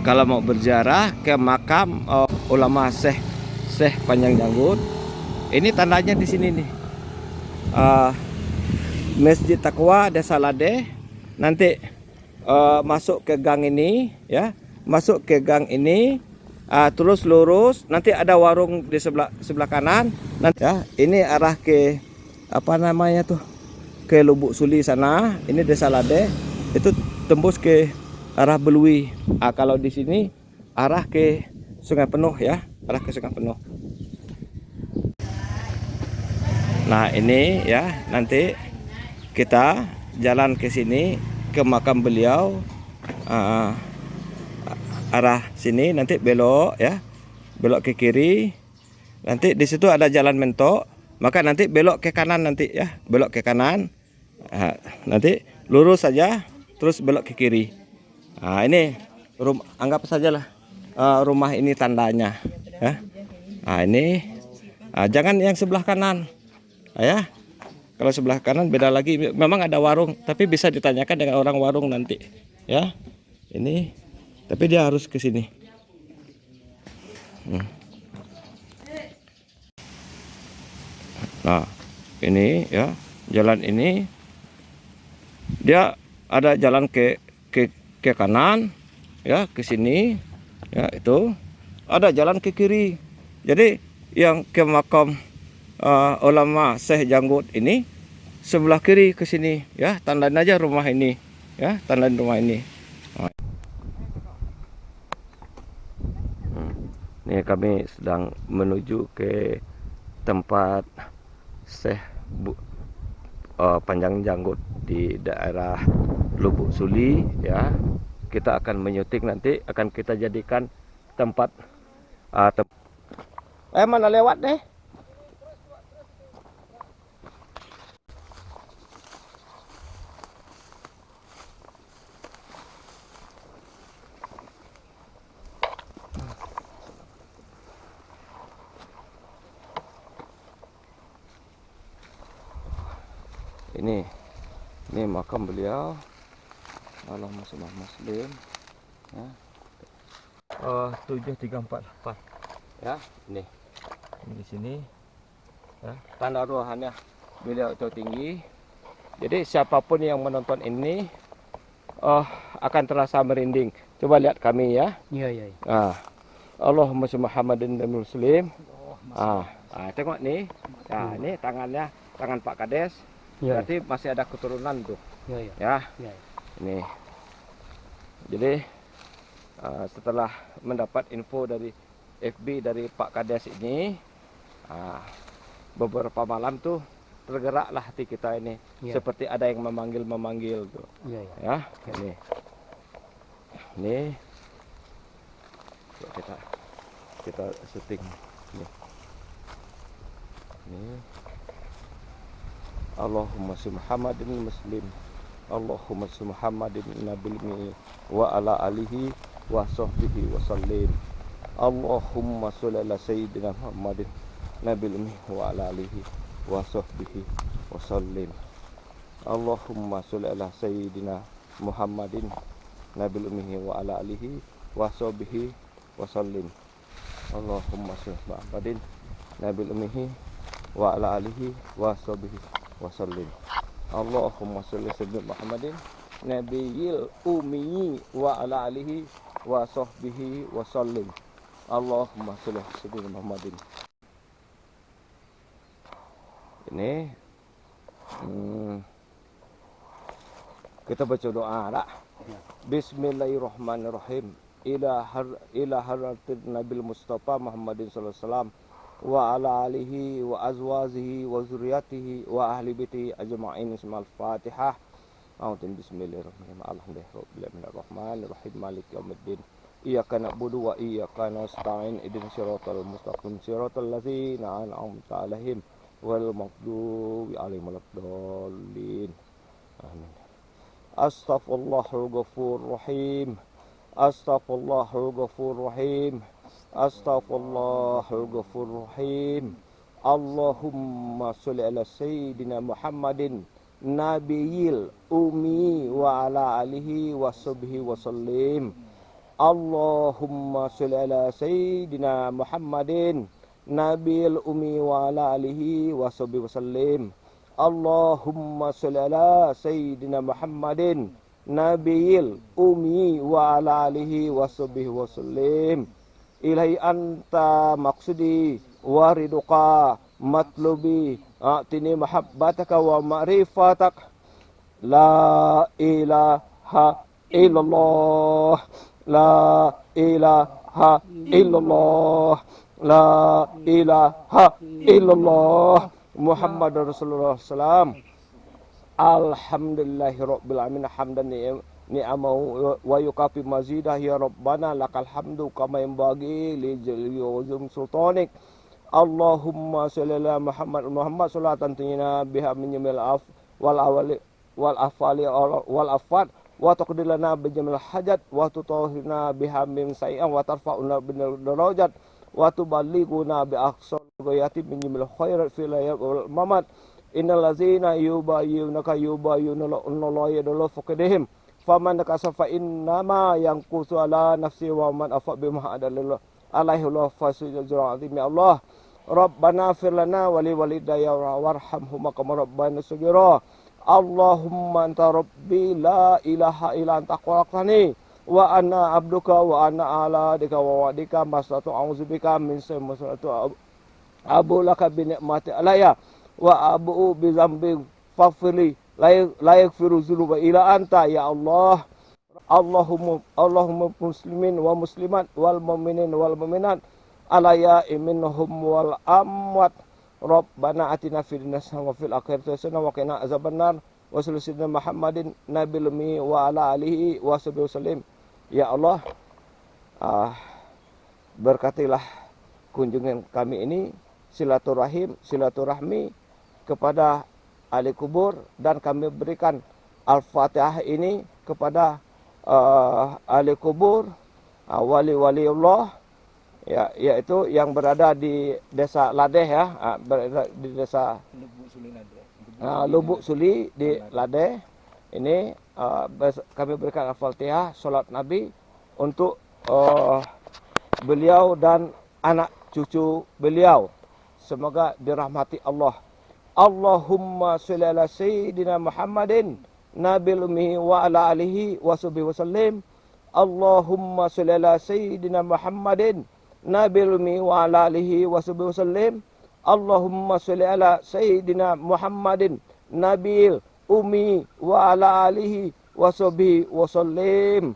kalau mau berziarah ke makam ulama Syekh Panjang Janggut, ini tandanya di sini nih. Masjid Taqwa Desa Lade. Nanti masuk ke gang ini ya, masuk ke gang ini, terus lurus, nanti ada warung di sebelah kanan. Nanti ya, ini arah ke apa namanya tuh, ke Lubuk Suli sana. Ini Desa Lade, itu tembus ke arah Belui. Kalau di sini arah ke Sungai Penuh ya, arah ke Sungai Penuh. Nah ini ya, nanti kita jalan ke sini ke makam beliau, arah sini nanti belok ya, belok ke kiri. Nanti di situ ada jalan mentok, maka nanti belok ke kanan nanti ya, belok ke kanan. Nanti lurus saja, terus belok ke kiri. Nah ini anggap sajalah rumah ini tandanya ya. Nah ini jangan yang sebelah kanan ya. Kalau sebelah kanan beda lagi, memang ada warung, tapi bisa ditanyakan dengan orang warung nanti ya. Ini tapi dia harus ke sini. Nah ini ya, jalan ini dia ada jalan ke kanan ya, ke sini ya, itu ada jalan ke kiri. Jadi yang ke makam ulama Syekh Janggut ini sebelah kiri ke sini ya, tandain aja rumah ini ya, tandain rumah ini. Ini kami sedang menuju ke tempat Syekh Panjang Janggut di daerah Lubuk Suli ya. Kita akan menyuting, nanti akan kita jadikan tempat mana lewat deh. Ini makam beliau, Allahumma sholli muslim ya. 7348 ya, ini di sini ya, tanda ruahannya beliau itu tinggi. Jadi siapapun yang menonton ini akan terasa merinding. Coba lihat kami ya. Iya. Allahumma sholli Muhammadin muslim. Tengok nih. Nah, ini tangannya, tangan Pak Kades. Berarti masih ada keturunan tuh. Ya. Ini. Jadi setelah mendapat info dari FB dari Pak Kades ini, beberapa malam tuh tergeraklah hati kita ini, seperti ada yang memanggil tuh. Ya. Ini kita syuting nih. Ini Allahumma sholli Muhammadin muslim, Allahumma sholli Muhammadin nabil mi wa ala alihi wa sahbihi wa sallim. Allahumma sholli ala sayyidina Muhammadin nabil mi wa ala alihi wa sahbihi wa sallim. Allahumma sholli ala sayyidina Muhammadin nabil mi wa ala alihi wa sahbihi wa sallim. Allahumma sholli Muhammadin nabil mi wa ala alihi wa sahbihi wasallim. Allahumma sholli sayyidina Muhammadin nabiyil ummi wa ala alihi wa sahbihi wasallim. Allahumma sholli sayyidina Muhammadin. Ini kita baca doa lah. Bismillahirrahmanirrahim. Ila haratin Nabil Mustafa Muhammadin sallallahu alaihi wasallam wa ala alihi wa azwajihi wa zurriyatihi wa ahli baiti ajma'in. Bismil Fatihah. A'udzu bismillahirrahmanirrahim. Alhamdulillahirrahmanirrahim. Maliki yaumiddin. Iyyaka na'budu wa iyyaka nasta'in. Ihdinas siratal mustaqim. Siratal ladzina an'amta 'alaihim ghairil maghdubi 'alaihim waladdallin. Amin. Astaghfirullahal ghafurur rahim. Astaghfirullahal ghafurur rahim. Astaghfirullahal ghafurur rahim. Allahumma sholli ala sayyidina Muhammadin nabiyil ummi wa ala alihi wa sahbihi wa sallim. Allahumma sholli ala sayyidina Muhammadin nabil ummi wa ala alihi washabihi wasallim. Allahumma sholli ala sayyidina Muhammadin nabil ummi wa ala alihi washabihi wasallim. Ilahi anta maksudi wariduka matlubi atini mahabbataka wa ma'rifatak. La ilaha illallah, la ilaha illallah, la ilaha illallah, Muhammadur Rasulullah sallam. Alhamdulillahi rabbil alamin hamdan ni'amahu wa yukafi mazidah ya rabbana lakal hamdu kama yanbaghi li jalli wazum sultanik. Allahumma sholli ala Muhammad salatan tunina biha min jamil af wal awali wal afali wal afat wa taqdilana bi jamil hajat wa tutahhirna biha min sayi'an wa tarfa'una bin darajat wa tuballighuna bi aqsal ghayati min jamil khairat fil hayat wal mamat. Innal ladzina yubayyunaka yubayyuna la yadullu faqadihim faman kasafa innama yanqusu ala nafsi wa man afa bima adallahu alaihi wa fasujul azim. Ya Allah Rabbana fir lana wa li walidayya warhamhuma kama rabbana saghira. Allahumma anta rabbi la ilaha illa anta khalaqtani wa ana abduka wa ana ala dika wa wadika masatu a'udzubika min sammasatu abu laka bi ni'mati alayya wa abu bi zambi faghfirli la yaghfiru dzunuba illa anta ya Allah. Allahumma muslimin wa muslimat wal mu'minin wal mu'minat alaya minhum wal amwat. Rabbana atina fid dunya hasanah wa fil akhirati hasanah wa qina azabannar wa sallallahu Muhammadin nabil ummi wa ala alihi wa sahbihi wasallim. Ya Allah, berkatilah kunjungan kami ini, silaturahmi kepada ahli kubur, dan kami berikan Al-Fatihah ini kepada ahli kubur, wali-wali Allah, ya, yaitu yang berada di desa Ladeh ya, berada di desa Lubuk Suli di Ladeh. Ini kami berikan Al-Fatihah, salat Nabi untuk beliau dan anak cucu beliau. Semoga dirahmati Allah. Allahumma sholli ala sayyidina Muhammadin nabil ummi wa ala alihi wa sahbihi wasallim. Allahumma sholli ala sayyidina Muhammadin nabil ummi wa ala alihi wa sahbihi wasallim. Allahumma sholli ala sayyidina Muhammadin nabil ummi wa ala alihi wa sahbihi wasallim.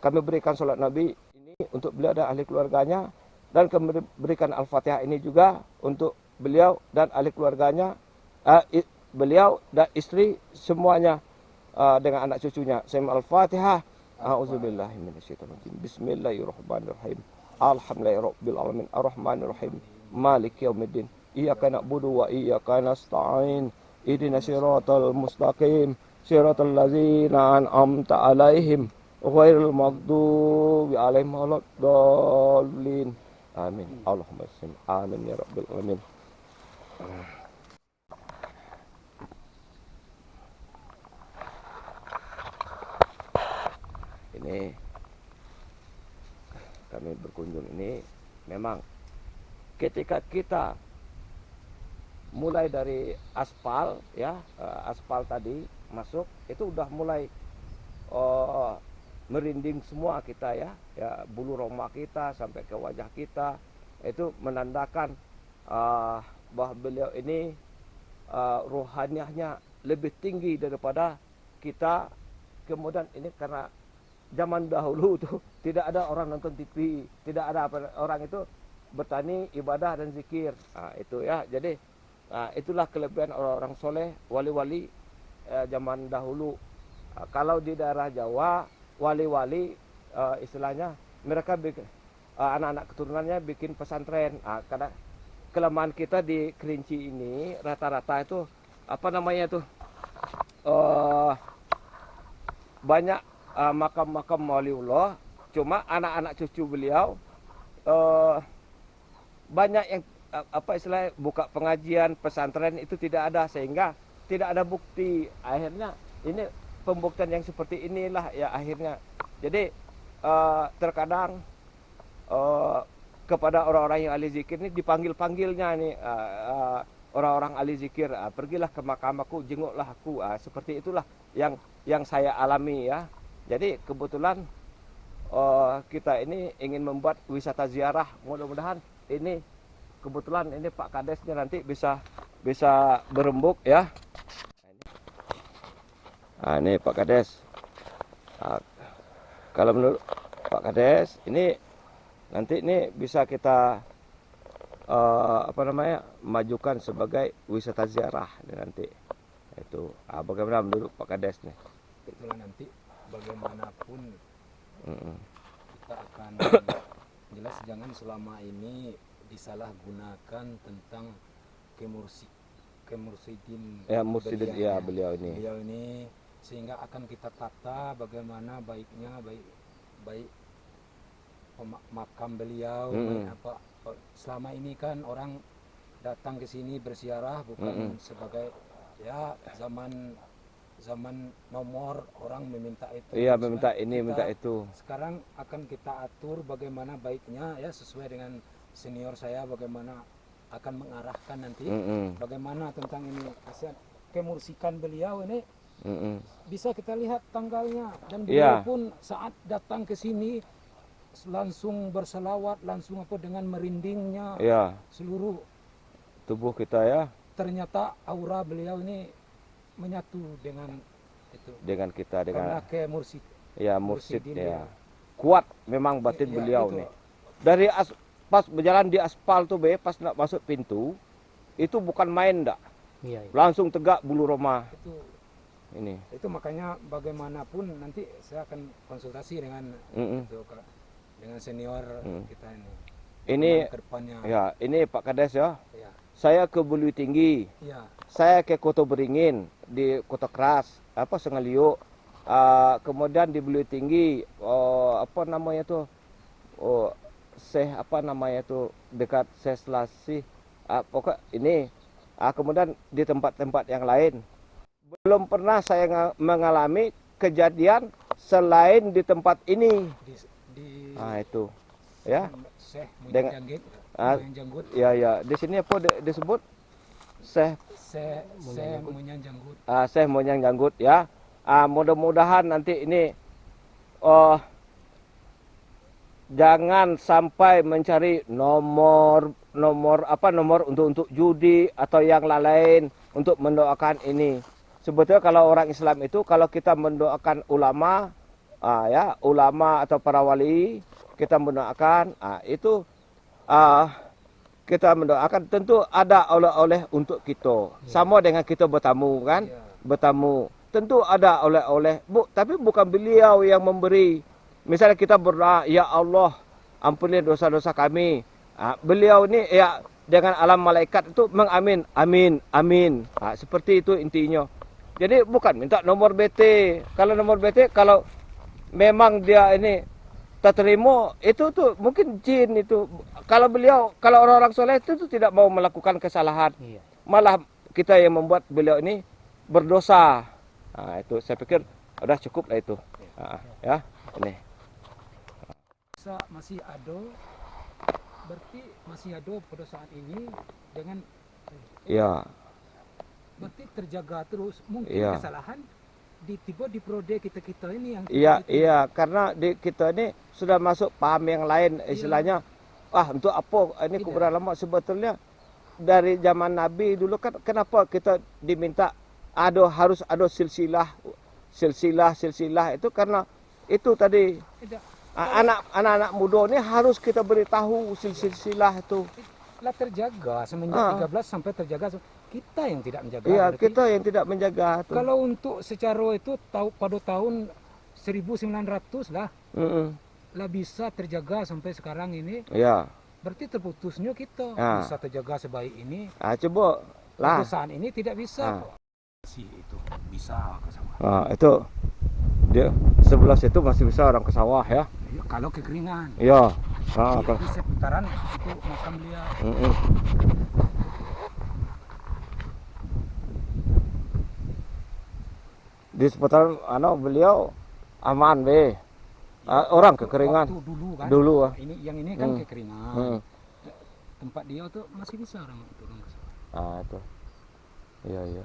Kami berikan salat Nabi ini untuk beliau dan ahli keluarganya, dan kami berikan Al-Fatihah ini juga untuk beliau dan ahli keluarganya, beliau dan istri semuanya, dengan anak cucunya. Saya Al-Fatihah. A'udzubillahi minasyaitonir rajim. Bismillahirrahmanirrahim. Alhamdulillahirabbil alamin arrahmanirrahim maliki yaumiddin. Iyyaka na'budu wa iyyaka nasta'in. Ihdinas siratal mustaqim. Siratal ladzina an'amta 'alaihim ghairil maghdubi 'alaihim waladdallin. Amin. Allahumma salli. Amin ya rabbil alamin. Ini kami berkunjung ini memang ketika kita mulai dari aspal ya, aspal tadi masuk itu udah mulai merinding semua kita ya, bulu roma kita sampai ke wajah kita, itu menandakan bahwa beliau ini ruhaniahnya lebih tinggi daripada kita. Kemudian ini karena zaman dahulu tuh tidak ada orang nonton TV, tidak ada orang itu bertani, ibadah dan zikir. Itu ya. Jadi itulah kelebihan orang-orang soleh, wali-wali zaman dahulu. Kalau di daerah Jawa, wali-wali istilahnya mereka anak-anak keturunannya bikin pesantren. Karena kelemahan kita di Kerinci ini rata-rata itu apa namanya tuh banyak makam-makam waliullah, cuma anak-anak cucu beliau banyak yang apa istilah buka pengajian pesantren itu tidak ada, sehingga tidak ada bukti. Akhirnya ini pembuktian yang seperti inilah ya akhirnya. Jadi terkadang kepada orang-orang yang ahli zikir ini dipanggil-panggilnya nih orang-orang ahli zikir, pergilah ke makam aku, jenguklah aku, seperti itulah yang saya alami ya. Jadi kebetulan kita ini ingin membuat wisata ziarah, mudah-mudahan ini kebetulan ini Pak Kadesnya nanti bisa berembuk ya. Ini Pak Kades. Kalau menurut Pak Kades ini nanti ini bisa kita majukan sebagai wisata ziarah nanti. Itu bagaimana menurut Pak Kades nih? Itulah nanti bagaimanapun kita akan jelas jangan selama ini disalahgunakan tentang kemursidin beliau ini sehingga akan kita tata bagaimana baiknya baik makam beliau apa selama ini kan orang datang ke sini berziarah bukan sebagai ya zaman nomor orang meminta itu meminta ini minta itu. Sekarang akan kita atur bagaimana baiknya ya sesuai dengan senior saya bagaimana akan mengarahkan nanti bagaimana tentang ini kemursikan beliau ini bisa kita lihat tanggalnya dan beliau pun saat datang ke sini langsung berselawat langsung dengan merindingnya seluruh tubuh kita ya. Ternyata aura beliau ini menyatu dengan itu dengan kita dengan mursid ya. Kuat memang batin beliau nih. Dari pas berjalan di aspal tuh pas nak masuk pintu itu bukan main dak. Langsung tegak bulu roma. Itu makanya bagaimanapun nanti saya akan konsultasi dengan dengan senior kita ini. Ini ya, ini Pak Kades ya. Saya ke Bulu Tinggi. Saya ke Kota Beringin di Kota Keras, Sengaliuk. Kemudian di Bulu Tinggi dekat Seslasi. Pokok ini. Kemudian di tempat-tempat yang lain. Belum pernah saya mengalami kejadian selain di tempat ini. Itu ya. Dengan Janggut. Ya, di sini apa disebut? Syekh Monyang Janggut ya. Mudah-mudahan nanti ini jangan sampai mencari nomor untuk judi atau yang lain untuk mendoakan ini. Sebetulnya kalau orang Islam itu kalau kita mendoakan ulama ulama atau para wali, kita mendoakan itu kita mendoakan tentu ada oleh-oleh untuk kita. Sama dengan kita bertamu kan? Bertamu. Tentu ada oleh-oleh. Tapi bukan beliau yang memberi. Misalnya kita berdoa, ya Allah, ampuni dosa-dosa kami. Beliau ini ya dengan alam malaikat itu mengamin, amin, amin. Seperti itu intinya. Jadi bukan minta nomor BT. Kalau nomor BT kalau memang dia ini terima itu tuh mungkin jin itu. Kalau orang-orang soleh itu tidak mau melakukan kesalahan, malah kita yang membuat beliau ini berdosa. Itu saya pikir udah cukup lah itu. Ya ini. Masih ada, berarti masih ada pada saat ini dengan. Berarti terjaga terus mungkin kesalahan. Tiba di prode kita ini yang karena kita ini sudah masuk paham yang lain istilahnya untuk apa ini kuburan lama sebetulnya dari zaman Nabi dulu kan kenapa kita diminta harus ada silsilah itu karena itu tadi anak-anak muda ini harus kita beritahu silsilah itu terjaga semenjak 13 sampai terjaga. Kita yang tidak menjaga. Kita yang tidak menjaga. Kalau untuk secara itu pada tahun 1900 lah, lah bisa terjaga sampai sekarang ini. Berarti terputusnya kita bisa terjaga sebaik ini. Coba lah. Saat ini tidak bisa. Itu bisa ke sawah. Itu dia sebelah situ masih bisa orang ke sawah ya. Kalau kekeringan. Di seputaran itu makam beliau. Di seputaran beliau aman be. Orang kekeringan. Waktu dulu kan. Dulu Ini yang ini kan Hmm. kekeringan. Hmm. Tempat dia tuh masih bisa orang turun ke sana. Itu. Iya.